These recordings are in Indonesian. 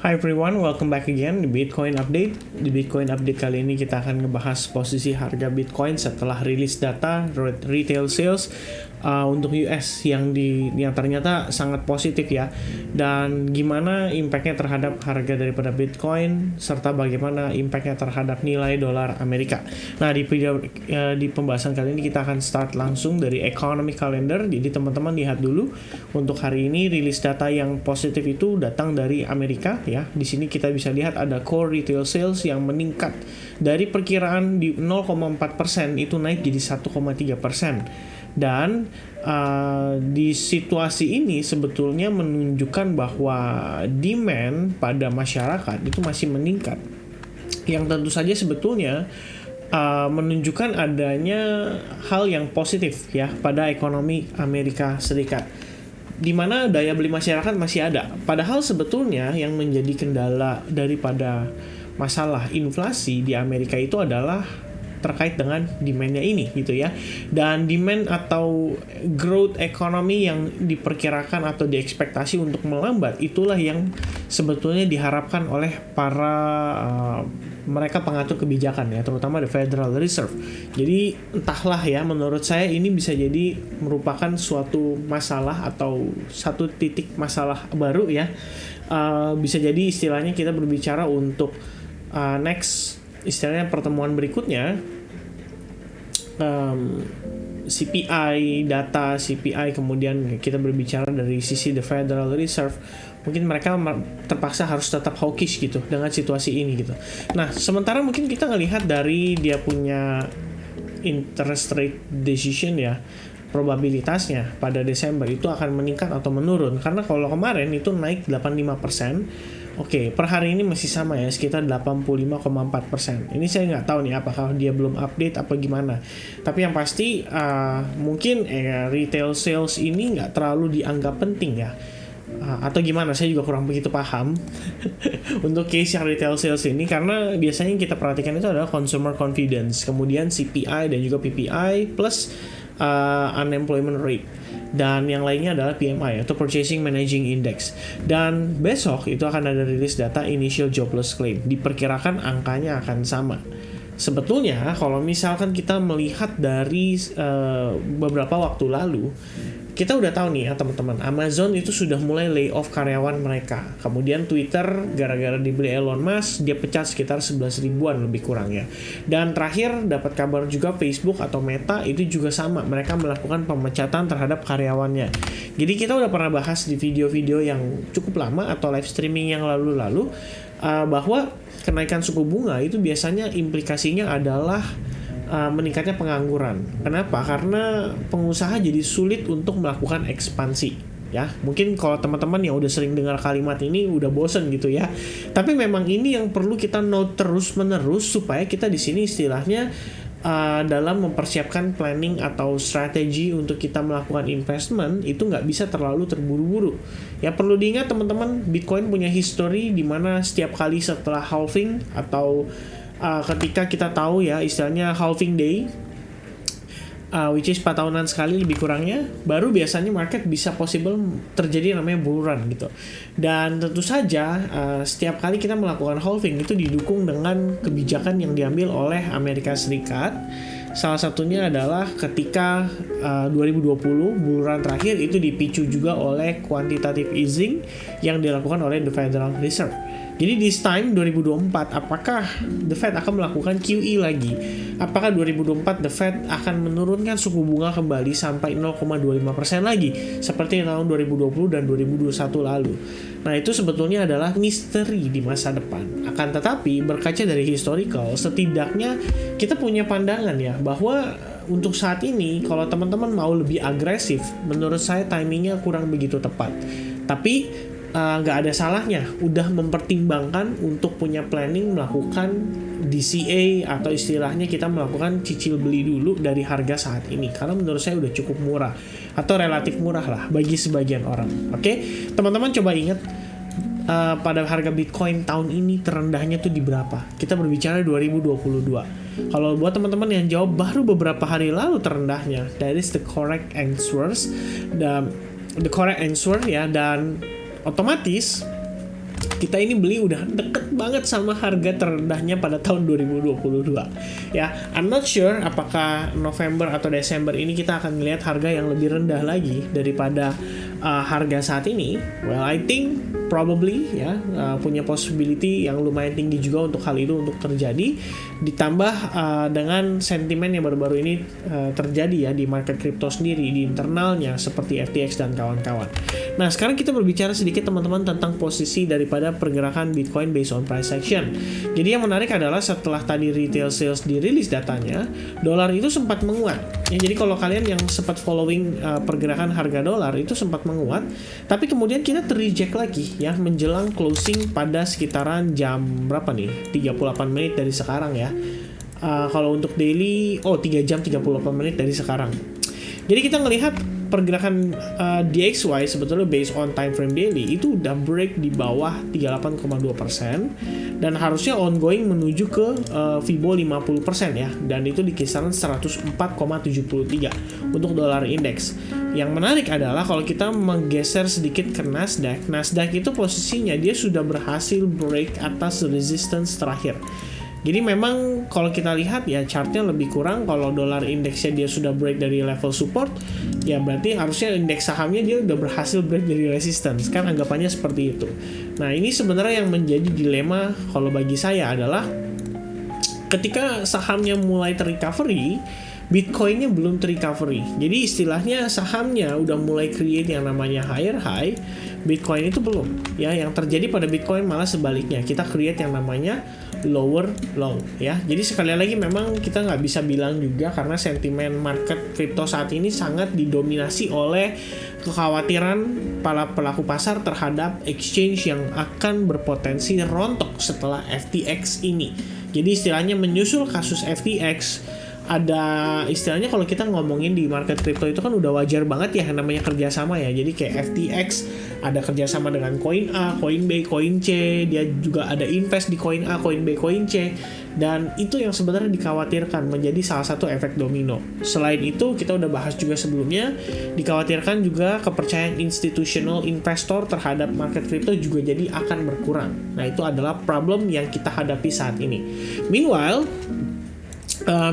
Hi everyone, welcome back again di Bitcoin Update. Di Bitcoin Update kali ini kita akan ngebahas posisi harga Bitcoin setelah rilis data retail sales untuk US yang ternyata sangat positif ya. Dan gimana impactnya terhadap harga daripada Bitcoin serta bagaimana impactnya terhadap nilai dolar Amerika. Nah di pembahasan kali ini kita akan start langsung dari economic calendar. Jadi teman-teman lihat dulu untuk hari ini rilis data yang positif itu datang dari Amerika. Ya, di sini kita bisa lihat ada core retail sales yang meningkat dari perkiraan di 0,4% itu naik jadi 1,3%. Dan di situasi ini sebetulnya menunjukkan bahwa demand pada masyarakat itu masih meningkat. Yang tentu saja sebetulnya menunjukkan adanya hal yang positif ya pada ekonomi Amerika Serikat, di mana daya beli masyarakat masih ada. Padahal sebetulnya yang menjadi kendala daripada masalah inflasi di Amerika itu adalah terkait dengan demand-nya ini gitu ya. Dan demand atau growth ekonomi yang diperkirakan atau diekspektasi untuk melambat itulah yang sebetulnya diharapkan oleh para mereka pengatur kebijakan ya, terutama the Federal Reserve. Jadi entahlah ya, menurut saya ini bisa jadi merupakan suatu masalah atau satu titik masalah baru ya. Bisa jadi istilahnya kita berbicara untuk next istilahnya pertemuan berikutnya, CPI, data CPI, kemudian kita berbicara dari sisi the Federal Reserve, mungkin mereka terpaksa harus tetap hawkish gitu dengan situasi ini gitu. Nah, sementara mungkin kita ngelihat dari dia punya interest rate decision ya, probabilitasnya pada Desember itu akan meningkat atau menurun. Karena kalau kemarin itu naik 85%, oke, per hari ini masih sama ya, sekitar 85,4%. Ini saya nggak tahu nih apakah dia belum update apa gimana. Tapi yang pasti mungkin retail sales ini nggak terlalu dianggap penting ya. Atau gimana, saya juga kurang begitu paham untuk case yang retail sales ini, karena biasanya yang kita perhatikan itu adalah consumer confidence, kemudian CPI dan juga PPI plus unemployment rate, dan yang lainnya adalah PMI atau Purchasing Managing Index. Dan besok itu akan ada rilis data initial jobless claim, diperkirakan angkanya akan sama. Sebetulnya kalau misalkan kita melihat dari beberapa waktu lalu, kita udah tahu nih ya teman-teman, Amazon itu sudah mulai lay off karyawan mereka. Kemudian Twitter gara-gara dibeli Elon Musk, dia pecat sekitar 11 ribuan lebih kurang ya. Dan terakhir dapat kabar juga Facebook atau Meta itu juga sama, mereka melakukan pemecatan terhadap karyawannya. Jadi kita udah pernah bahas di video-video yang cukup lama atau live streaming yang lalu-lalu bahwa kenaikan suku bunga itu biasanya implikasinya adalah meningkatnya pengangguran. Kenapa? Karena pengusaha jadi sulit untuk melakukan ekspansi. Ya, mungkin kalau teman-teman yang udah sering dengar kalimat ini udah bosen gitu ya. Tapi memang ini yang perlu kita note terus-menerus supaya kita di sini istilahnya dalam mempersiapkan planning atau strategi untuk kita melakukan investment itu nggak bisa terlalu terburu-buru. Ya, perlu diingat teman-teman, Bitcoin punya history di mana setiap kali setelah halving atau ketika kita tahu ya istilahnya halving day, which is 4 tahunan sekali lebih kurangnya, baru biasanya market bisa possible terjadi namanya bull run gitu. Dan tentu saja setiap kali kita melakukan halving itu didukung dengan kebijakan yang diambil oleh Amerika Serikat. Salah satunya adalah ketika 2020 bull run terakhir itu dipicu juga oleh quantitative easing yang dilakukan oleh the Federal Reserve. Jadi this time 2024, apakah The Fed akan melakukan QE lagi? Apakah 2024 The Fed akan menurunkan suku bunga kembali sampai 0,25% lagi seperti tahun 2020 dan 2021 lalu? Nah, itu sebetulnya adalah misteri di masa depan. Akan tetapi berkaca dari historical, setidaknya kita punya pandangan ya bahwa untuk saat ini kalau teman-teman mau lebih agresif, menurut saya timingnya kurang begitu tepat. Tapi nggak ada salahnya udah mempertimbangkan untuk punya planning melakukan DCA atau istilahnya kita melakukan cicil beli dulu dari harga saat ini, karena menurut saya udah cukup murah atau relatif murah lah bagi sebagian orang. Oke, teman-teman coba ingat pada harga Bitcoin tahun ini terendahnya tuh di berapa? Kita berbicara 2022. Kalau buat teman-teman yang jawab baru beberapa hari lalu terendahnya, that is the correct answers, the correct answer ya. Dan otomatis kita ini beli udah deket banget sama harga terendahnya pada tahun 2022 ya. I'm not sure apakah November atau Desember ini kita akan melihat harga yang lebih rendah lagi daripada harga saat ini. Well, I think probably ya, punya possibility yang lumayan tinggi juga untuk hal itu untuk terjadi, ditambah dengan sentimen yang baru-baru ini terjadi ya di market crypto sendiri, di internalnya seperti FTX dan kawan-kawan. Nah, sekarang kita berbicara sedikit teman-teman tentang posisi daripada pergerakan Bitcoin based on price action. Jadi yang menarik adalah setelah tadi retail sales dirilis datanya, dolar itu sempat menguat. Ya, jadi kalau kalian yang sempat following pergerakan harga dolar itu sempat menguat, tapi kemudian kita ter-reject lagi ya menjelang closing pada sekitaran jam berapa nih? 38 menit dari sekarang ya. Kalau untuk daily 3 jam 38 menit dari sekarang. Jadi kita melihat pergerakan DXY sebetulnya based on time frame daily itu udah break di bawah 38,2% dan harusnya ongoing menuju ke Fibo 50% ya, dan itu di kisaran 104,73 untuk dolar indeks. Yang menarik adalah kalau kita menggeser sedikit ke Nasdaq itu posisinya dia sudah berhasil break atas resistance terakhir. Jadi memang kalau kita lihat ya chartnya lebih kurang, kalau dolar indeksnya dia sudah break dari level support, ya berarti harusnya indeks sahamnya dia udah berhasil break dari resistance, kan anggapannya seperti itu. Nah, ini sebenarnya yang menjadi dilema kalau bagi saya adalah ketika sahamnya mulai terrecovery, Bitcoinnya belum terrecovery. Jadi istilahnya sahamnya udah mulai create yang namanya higher high, Bitcoin itu belum. Ya, yang terjadi pada Bitcoin malah sebaliknya, kita create yang namanya lower low ya. Jadi sekali lagi memang kita nggak bisa bilang juga, karena sentimen market crypto saat ini sangat didominasi oleh kekhawatiran para pelaku pasar terhadap exchange yang akan berpotensi rontok setelah FTX ini. Jadi istilahnya menyusul kasus FTX, ada istilahnya kalau kita ngomongin di market crypto itu kan udah wajar banget ya namanya kerjasama ya. Jadi kayak FTX ada kerjasama dengan koin A, koin B, koin C, dia juga ada invest di koin A, koin B, koin C, dan itu yang sebenarnya dikhawatirkan menjadi salah satu efek domino. Selain itu kita udah bahas juga sebelumnya, dikhawatirkan juga kepercayaan institutional investor terhadap market crypto juga jadi akan berkurang. Nah, itu adalah problem yang kita hadapi saat ini. Meanwhile,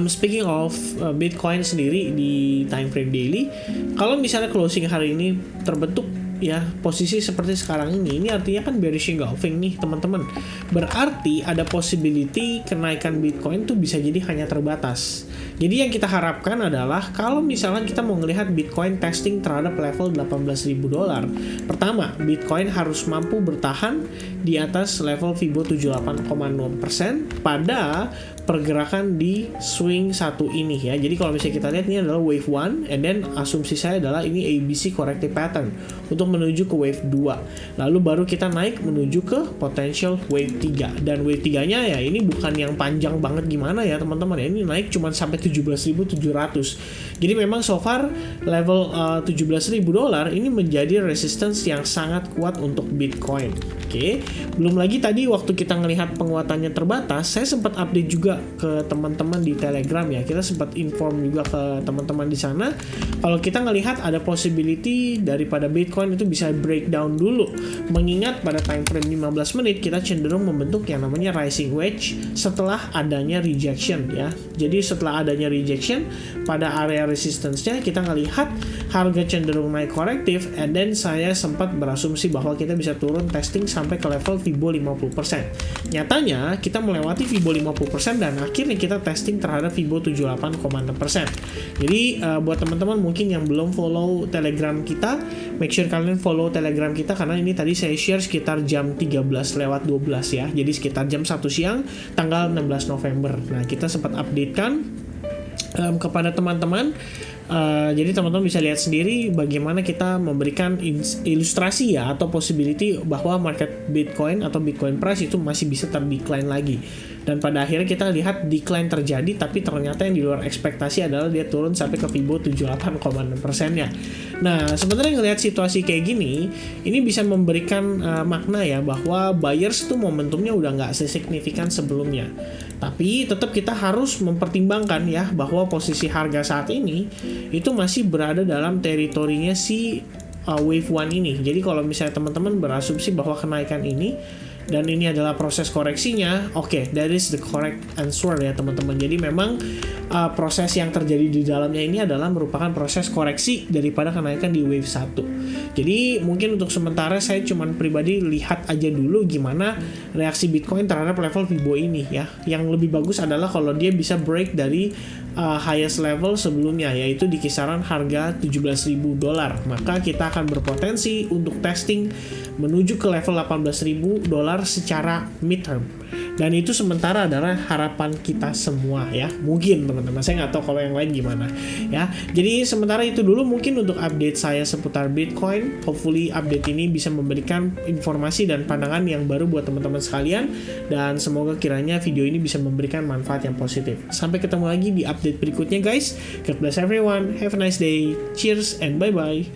speaking of Bitcoin sendiri di time frame daily, kalau misalnya closing hari ini terbentuk ya posisi seperti sekarang ini artinya kan bearish engulfing nih teman-teman. Berarti ada possibility kenaikan Bitcoin tuh bisa jadi hanya terbatas. Jadi yang kita harapkan adalah kalau misalnya kita mau melihat Bitcoin testing terhadap level $18.000, pertama Bitcoin harus mampu bertahan di atas level Fibo 78,6% pada pergerakan di swing satu ini ya. Jadi kalau misalnya kita lihat ini adalah wave 1, and then asumsi saya adalah ini ABC corrective pattern untuk menuju ke wave 2. Lalu baru kita naik menuju ke potential wave 3. Dan wave 3-nya ya ini bukan yang panjang banget gimana ya teman-teman ya. Ini naik cuma sampai 17.700. Jadi memang so far level $17.000 ini menjadi resistance yang sangat kuat untuk Bitcoin. Oke. Belum lagi tadi waktu kita ngelihat penguatannya terbatas, saya sempat update juga ke teman-teman di Telegram ya. Kita sempat inform juga ke teman-teman di sana kalau kita ngelihat ada possibility daripada Bitcoin itu bisa breakdown dulu. Mengingat pada time frame 15 menit kita cenderung membentuk yang namanya rising wedge setelah adanya rejection ya. Jadi setelah adanya rejection pada area resistance-nya kita ngelihat harga cenderung naik korektif, and then saya sempat berasumsi bahwa kita bisa turun testing sampai ke level Fibo 50%. Nyatanya kita melewati Fibo 50% dan akhirnya kita testing terhadap Fibo 78,6%. Jadi buat teman-teman mungkin yang belum follow Telegram kita, make sure kalian follow Telegram kita, karena ini tadi saya share sekitar jam 13:12 ya. Jadi sekitar jam 1 siang tanggal 16 November. Nah, kita sempat updatekan kepada teman-teman. Jadi teman-teman bisa lihat sendiri bagaimana kita memberikan ilustrasi ya atau possibility bahwa market Bitcoin atau Bitcoin price itu masih bisa terdecline lagi. Dan pada akhirnya kita lihat decline terjadi, tapi ternyata yang di luar ekspektasi adalah dia turun sampai ke Fibo 78,6%-nya. Nah, sebenarnya ngelihat situasi kayak gini, ini bisa memberikan makna ya bahwa buyers tuh momentumnya udah nggak sesignifikan sebelumnya. Tapi tetap kita harus mempertimbangkan ya bahwa posisi harga saat ini itu masih berada dalam teritorinya si wave 1 ini. Jadi kalau misalnya teman-teman berasumsi bahwa kenaikan ini dan ini adalah proses koreksinya, oke, that is the correct answer ya teman-teman. Jadi memang proses yang terjadi di dalamnya ini adalah merupakan proses koreksi daripada kenaikan di wave 1. Jadi mungkin untuk sementara saya cuman pribadi lihat aja dulu gimana reaksi Bitcoin terhadap level Fibo ini ya. Yang lebih bagus adalah kalau dia bisa break dari highest level sebelumnya, yaitu di kisaran harga $17.000. Maka kita akan berpotensi untuk testing menuju ke level $18.000 secara midterm. Dan itu sementara adalah harapan kita semua ya. Mungkin teman-teman, saya nggak tahu kalau yang lain gimana ya. Jadi sementara itu dulu mungkin untuk update saya seputar Bitcoin. Hopefully update ini bisa memberikan informasi dan pandangan yang baru buat teman-teman sekalian. Dan semoga kiranya video ini bisa memberikan manfaat yang positif. Sampai ketemu lagi di update berikutnya guys. God bless everyone. Have a nice day. Cheers and bye-bye.